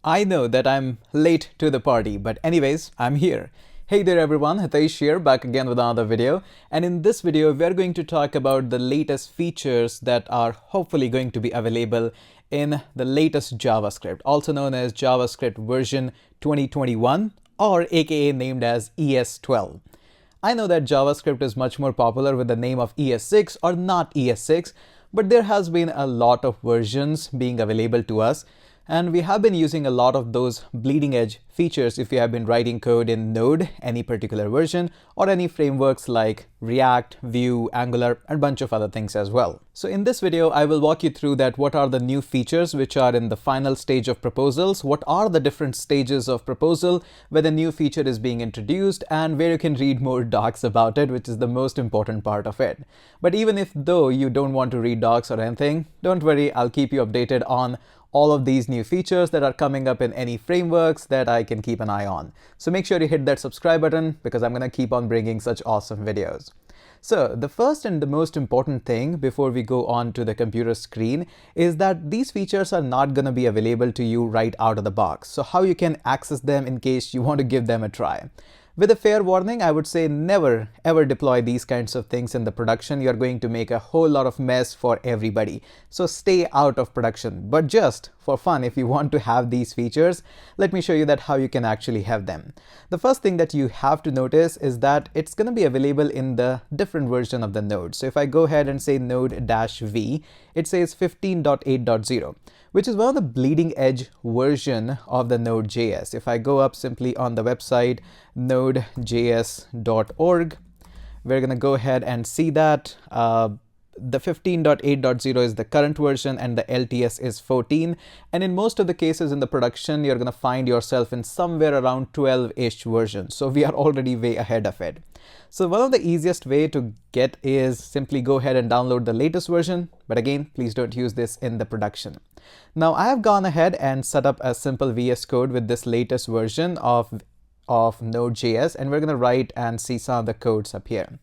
I know that I'm late to the party, but anyways, I'm here. Hey there everyone, Hitesh here, back again with another video. And in this video, we're going to talk about the latest features that are hopefully going to be available in the latest JavaScript, also known as JavaScript version 2021, or aka named as ES12. I know that JavaScript is much more popular with the name of ES6 or not ES6, but there has been a lot of versions being available to us. And we have been using a lot of those bleeding edge features if you have been writing code in Node, any particular version, or any frameworks like React, Vue, Angular, and a bunch of other things as well. So in this video, I will walk you through that what are the new features which are in the final stage of proposals, what are the different stages of proposal where the new feature is being introduced, and where you can read more docs about it, which is the most important part of it. But even if though you don't want to read docs or anything, don't worry, I'll keep you updated on all of these new features that are coming up in any frameworks that I can keep an eye on. So make sure you hit that subscribe button because I'm going to keep on bringing such awesome videos. So the first and the most important thing before we go on to the computer screen is that these features are not going to be available to you right out of the box. So how you can access them in case you want to give them a try. With a fair warning, I would say never ever deploy these kinds of things in the production. You're going to make a whole lot of mess for everybody. So stay out of production. But just for fun, if you want to have these features, let me show you that how you can actually have them. The first thing that you have to notice is that it's going to be available in the different version of the node. So if I go ahead and say node-v, it says 15.8.0. which is one of the bleeding edge version of the Node.js. If I go up simply on the website nodejs.org, we're going to go ahead and see that the 15.8.0 is the current version and the LTS is 14. And in most of the cases in the production, you're going to find yourself in somewhere around 12-ish versions. So we are already way ahead of it. So one of the easiest way to get is simply go ahead and download the latest version. But again, please don't use this in the production. Now I have gone ahead and set up a simple VS Code with this latest version of Node.js, and we're going to write and see some of the codes up here.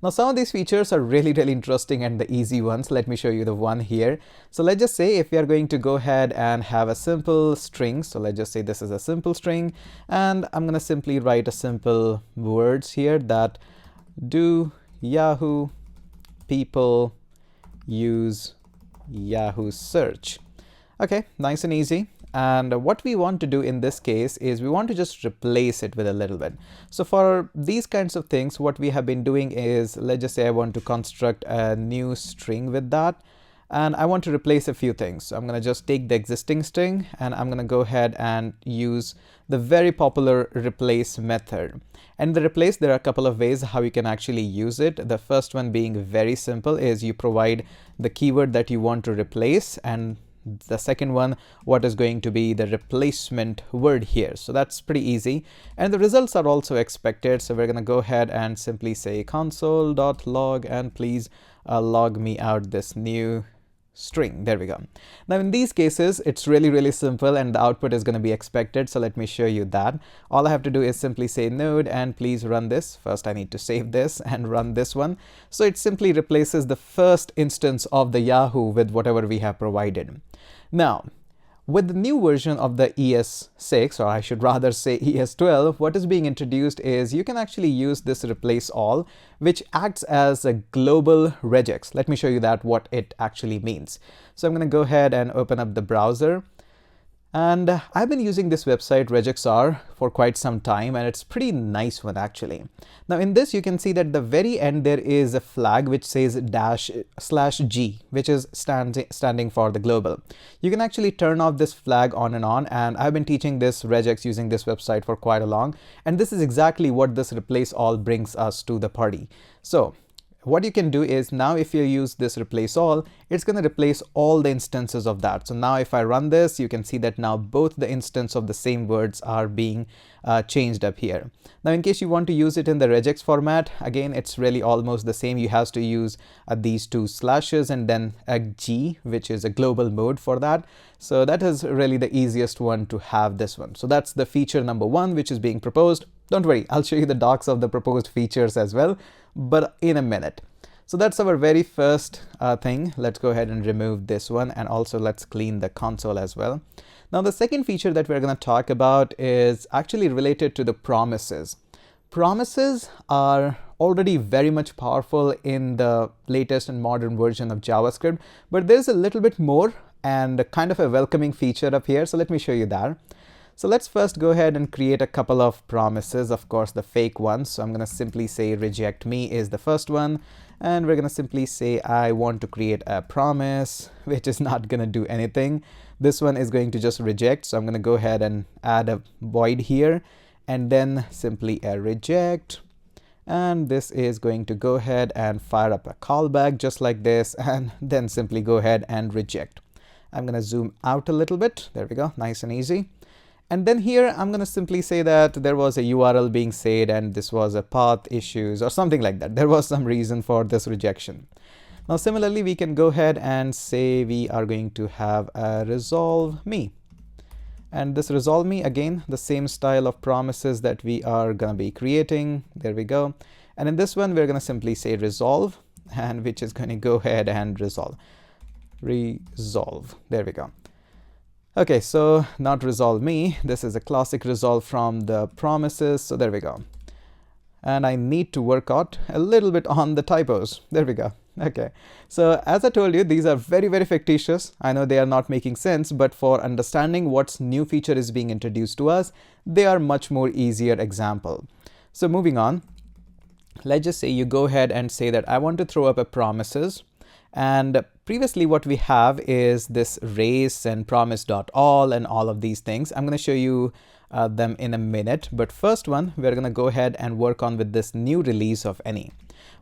Now some of these features are really interesting and the easy ones. Let me show you the one here. So let's just say if we are going to go ahead and have a simple string. So let's just say this is a simple string, and I'm going to simply write a simple words here that do Yahoo people use Yahoo search. Okay, nice and easy. And what we want to do in this case is we want to just replace it with a little bit. So for these kinds of things, what we have been doing is, let's just say I want to construct a new string with that. And I want to replace a few things. So I'm going to just take the existing string and I'm going to go ahead and use the very popular replace method. And the replace, there are a couple of ways how you can actually use it. The first one being very simple is you provide the keyword that you want to replace, and the second one, what is going to be the replacement word here. So that's pretty easy. And the results are also expected. So we're going to go ahead and simply say console.log and please log me out this new string. There we go. Now in these cases, it's really simple and the output is going to be expected. So let me show you that. All I have to do is simply say node and please run this. First, I need to save this and run this one. So it simply replaces the first instance of the Yahoo with whatever we have provided. Now, with the new version of the ES6, or I should rather say ES12, what is being introduced is you can actually use this replace all, which acts as a global regex. Let me show you that what it actually means. So I'm going to go ahead and open up the browser. And I've been using this website regexr for quite some time, and it's pretty nice one actually. Now in this, you can see that at the very end there is a flag which says /g, which is standing for the global. You can actually turn off this flag on, and I've been teaching this regex using this website for quite a long, and this is exactly what this replace all brings us to the party. So what you can do is now if you use this replace all, it's going to replace all the instances of that. So now if I run this, you can see that now both the instance of the same words are being changed up here. Now in case you want to use it in the regex format, again, it's really almost the same. You have to use these two slashes and then a G, which is a global mode for that. So that is really the easiest one to have this one. So that's the feature number one, which is being proposed. Don't worry, I'll show you the docs of the proposed features as well, but in a minute. So that's our very first thing. Let's go ahead and remove this one, and also let's clean the console as well. Now, the second feature that we're going to talk about is actually related to the promises. Promises are already very much powerful in the latest and modern version of JavaScript, but there's a little bit more and kind of a welcoming feature up here. So let me show you that. So let's first go ahead and create a couple of promises, of course, the fake ones. So I'm going to simply say reject me is the first one. And we're going to simply say I want to create a promise, which is not going to do anything. This one is going to just reject. So I'm going to go ahead and add a void here and then simply a reject. And this is going to go ahead and fire up a callback just like this, and then simply go ahead and reject. I'm going to zoom out a little bit. There we go. Nice and easy. And then here, I'm going to simply say that there was a URL being saved and this was a path issues or something like that. There was some reason for this rejection. Now, similarly, we can go ahead and say we are going to have a resolve me. And this resolve me, again, the same style of promises that we are going to be creating. There we go. And in this one, we're going to simply say resolve, and which is going to go ahead and resolve. Resolve. There we go. Okay, so not resolve me. This is a classic resolve from the promises. So there we go. And I need to work out a little bit on the typos. There we go. Okay, so as I told you, these are very, very fictitious. I know they are not making sense, but for understanding what new feature is being introduced to us, they are much more easier example. So moving on, let's just say you go ahead and say that I want to throw up a promises. And previously what we have is this race and promise.all and all of these things. I'm going to show you them in a minute. But first one, we're going to go ahead and work on with this new release of any.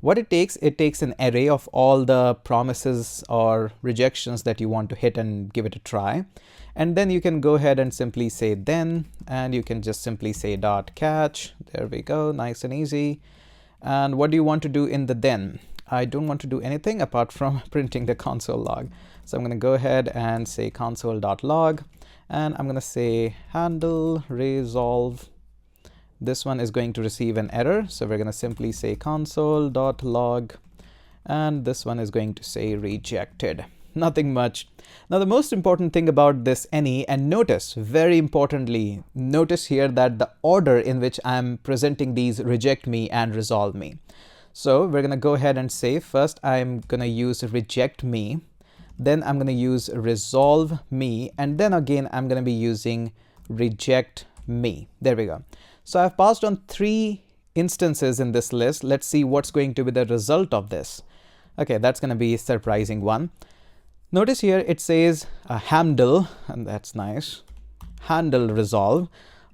What it takes an array of all the promises or rejections that you want to hit and give it a try. And then you can go ahead and simply say then, and you can just simply say dot catch. There we go, nice and easy. And what do you want to do in the then? I don't want to do anything apart from printing the console log. So I'm going to go ahead and say console.log, and I'm going to say handle resolve. This one is going to receive an error. So we're going to simply say console.log, and this one is going to say rejected. Nothing much. Now, the most important thing about this any, and notice, very importantly, notice here that the order in which I'm presenting these reject me and resolve me. So we're going to go ahead and say first I'm going to use reject me, then I'm going to use resolve me, and then again I'm going to be using reject me. There we go. So I've passed on 3 instances in this list. Let's see what's going to be the result of this. Okay, that's going to be a surprising one. Notice here it says handle, and that's nice. Handle resolve.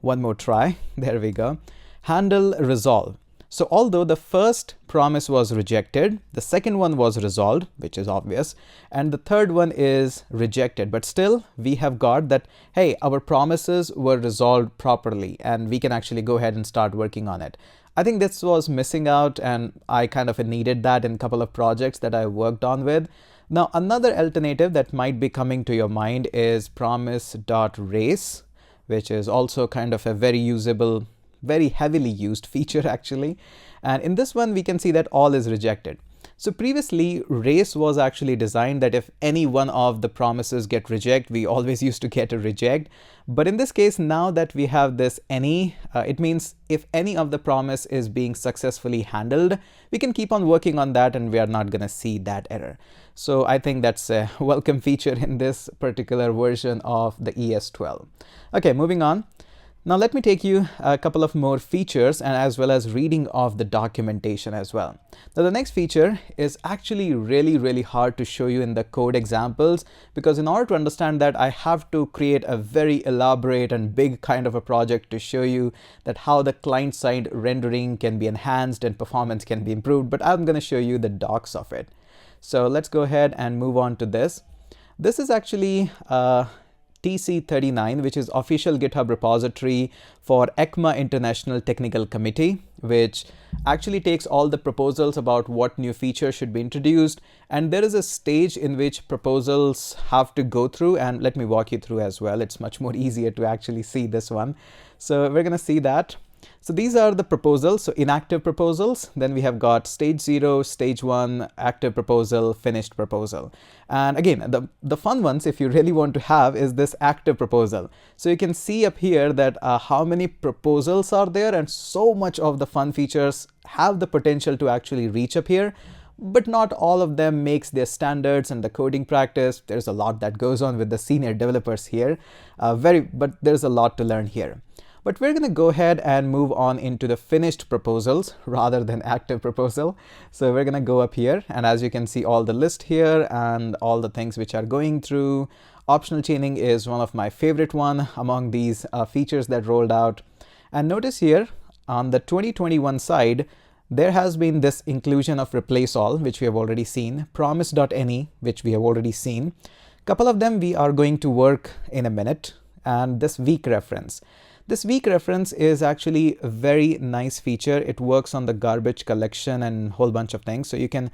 One more try. There we go. Handle resolve. So although the first promise was rejected, the second one was resolved, which is obvious, and the third one is rejected. But still, we have got that, hey, our promises were resolved properly, and we can actually go ahead and start working on it. I think this was missing out, and I kind of needed that in a couple of projects that I worked on with. Now, another alternative that might be coming to your mind is promise.race, which is also kind of a very usable, very heavily used feature actually. And in this one, we can see that all is rejected. So previously, race was actually designed that if any one of the promises get reject, we always used to get a reject. But in this case, now that we have this any, it means if any of the promise is being successfully handled, we can keep on working on that and we are not going to see that error. So I think that's a welcome feature in this particular version of the ES12. Okay, moving on. Now let me take you a couple of more features and as well as reading of the documentation as well. Now the next feature is actually really hard to show you in the code examples, because in order to understand that, I have to create a very elaborate and big kind of a project to show you that how the client-side rendering can be enhanced and performance can be improved, but I'm going to show you the docs of it. So let's go ahead and move on to this. This is actually TC39, which is official GitHub repository for ECMA International Technical Committee, which actually takes all the proposals about what new features should be introduced. And there is a stage in which proposals have to go through, and let me walk you through as well. It's much more easier to actually see this one. So we're going to see that. So these are the proposals, so inactive proposals. Then we have got stage 0, stage 1, active proposal, finished proposal. And again, the fun ones, if you really want to have, is this active proposal. So you can see up here that how many proposals are there, and so much of the fun features have the potential to actually reach up here. But not all of them makes their standards and the coding practice. There's a lot that goes on with the senior developers here, but there's a lot to learn here. But we're going to go ahead and move on into the finished proposals rather than active proposal. So we're going to go up here, and as you can see all the list here and all the things which are going through. Optional chaining is one of my favorite one among these features that rolled out. And notice here on the 2021 side, there has been this inclusion of replaceAll, which we have already seen, Promise.any, which we have already seen. Couple of them we are going to work in a minute, and this weak reference. This weak reference is actually a very nice feature. It works on the garbage collection and a whole bunch of things. So you can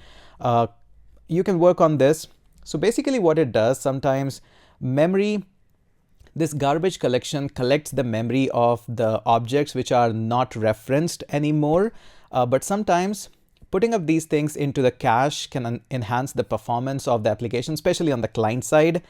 work on this. So basically what it does, sometimes this garbage collection collects the memory of the objects which are not referenced anymore. But sometimes putting up these things into the cache can enhance the performance of the application, especially on the client side.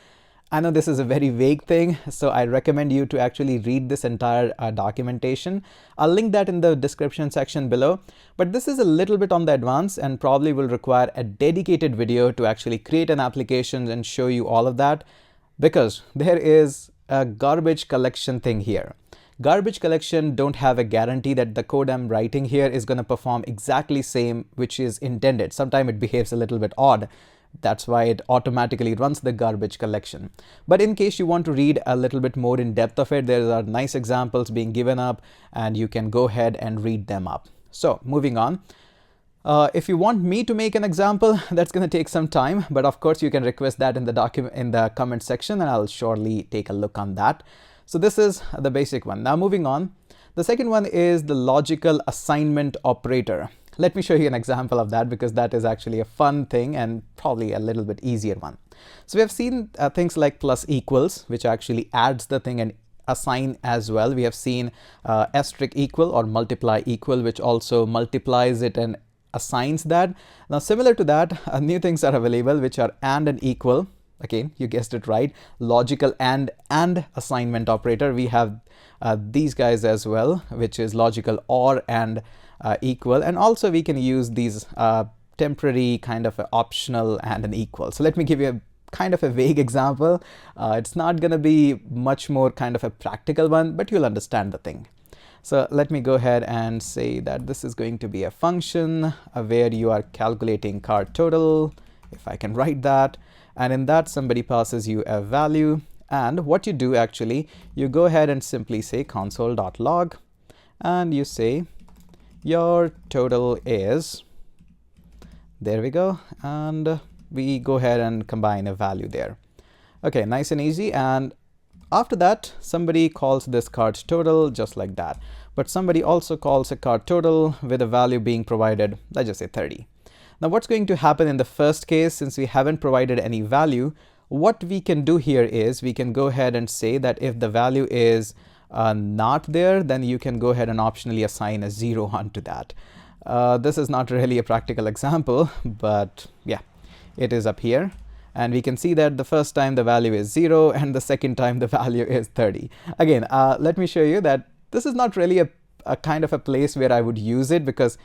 I know this is a very vague thing, so I recommend you to actually read this entire documentation. I'll link that in the description section below. But this is a little bit on the advance and probably will require a dedicated video to actually create an application and show you all of that, because there is a garbage collection thing here. Garbage collection don't have a guarantee that the code I'm writing here is going to perform exactly same which is intended. Sometimes it behaves a little bit odd. That's why it automatically runs the garbage collection. But in case you want to read a little bit more in depth of it, there are nice examples being given up, and you can go ahead and read them up. So moving on. If you want me to make an example, that's going to take some time, but of course you can request that in the comment section, and I'll surely take a look on that. So this is the basic one. Now moving on. The second one is the logical assignment operator. Let me show you an example of that, because that is actually a fun thing and probably a little bit easier one. So we have seen things like plus equals, which actually adds the thing and assign as well. We have seen asterisk equal or multiply equal, which also multiplies it and assigns that. Now similar to that, new things are available, which are and equal. Again, you guessed it right, logical and assignment operator. We have these guys as well, which is logical or and equal, and also we can use these temporary kind of optional and an equal. So let me give you a kind of a vague example. It's not going to be much more kind of a practical one, but you'll understand the thing. So let me go ahead and say that this is going to be a function where you are calculating cart total, if I can write that, and in that somebody passes you a value. And what you do actually, you go ahead and simply say console.log, and you say your total is, there we go, and we go ahead and combine a value there. Okay, nice and easy. And after that, somebody calls this cart total just like that, but somebody also calls a cart total with a value being provided, let's just say 30. Now what's going to happen in the first case, since we haven't provided any value, what we can do here is we can go ahead and say that if the value is not there, then you can go ahead and optionally assign a 0 onto that. This is not really a practical example, but yeah, it is up here. And we can see that the first time the value is 0 and the second time the value is 30. Again, let me show you that this is not really a kind of a place where I would use it, because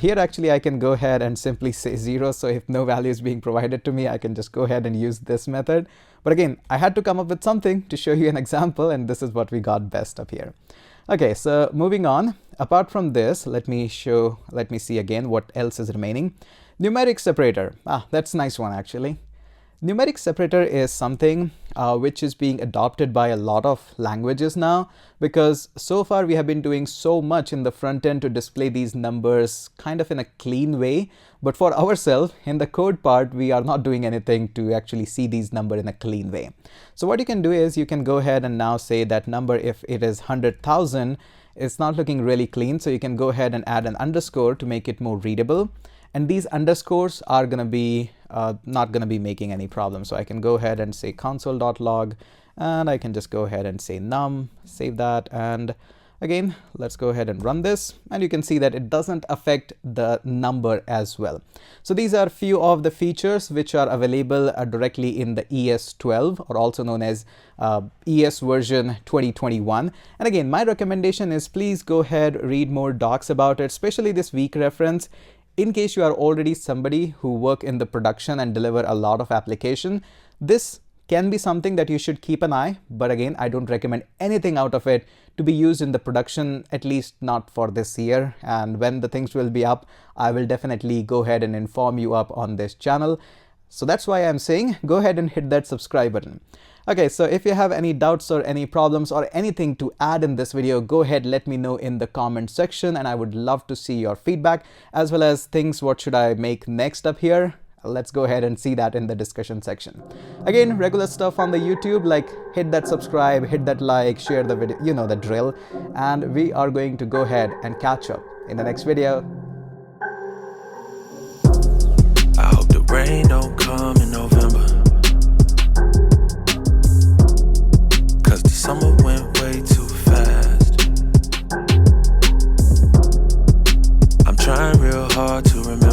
here actually I can go ahead and simply say 0. So if no value is being provided to me, I can just go ahead and use this method. But again, I had to come up with something to show you an example, and this is what we got best up here. Okay, so moving on. Apart from this, let me see again what else is remaining. Numeric separator. That's a nice one actually. Numeric separator is something which is being adopted by a lot of languages now, because so far we have been doing so much in the front end to display these numbers kind of in a clean way. But for ourselves, in the code part, we are not doing anything to actually see these numbers in a clean way. So what you can do is you can go ahead and now say that number, if it is 100,000, it's not looking really clean. So you can go ahead and add an underscore to make it more readable. And these underscores are going to be not going to be making any problem. So I can go ahead and say console.log, and I can just go ahead and say num, save that, and Again, let's go ahead and run this, and you can see that it doesn't affect the number as well. So these are few of the features which are available directly in the ES 12, or also known as ES version 2021. And again, my recommendation is please go ahead, read more docs about it, especially this weak reference. In case you are already somebody who work in the production and deliver a lot of application, this can be something that you should keep an eye, but again, I don't recommend anything out of it to be used in the production, at least not for this year. And when the things will be up, I will definitely go ahead and inform you up on this channel. So that's why I'm saying go ahead and hit that subscribe button. Okay, so if you have any doubts or any problems or anything to add in this video, go ahead, let me know in the comment section, and I would love to see your feedback as well as things what should I make next up here. Let's go ahead and see that in the discussion section. Again, regular stuff on the YouTube, like hit that subscribe, hit that like, share the video, you know the drill. And we are going to go ahead and catch up in the next video. I hope the rain don't come in November, 'cause the summer went way too fast. I'm trying real hard to remember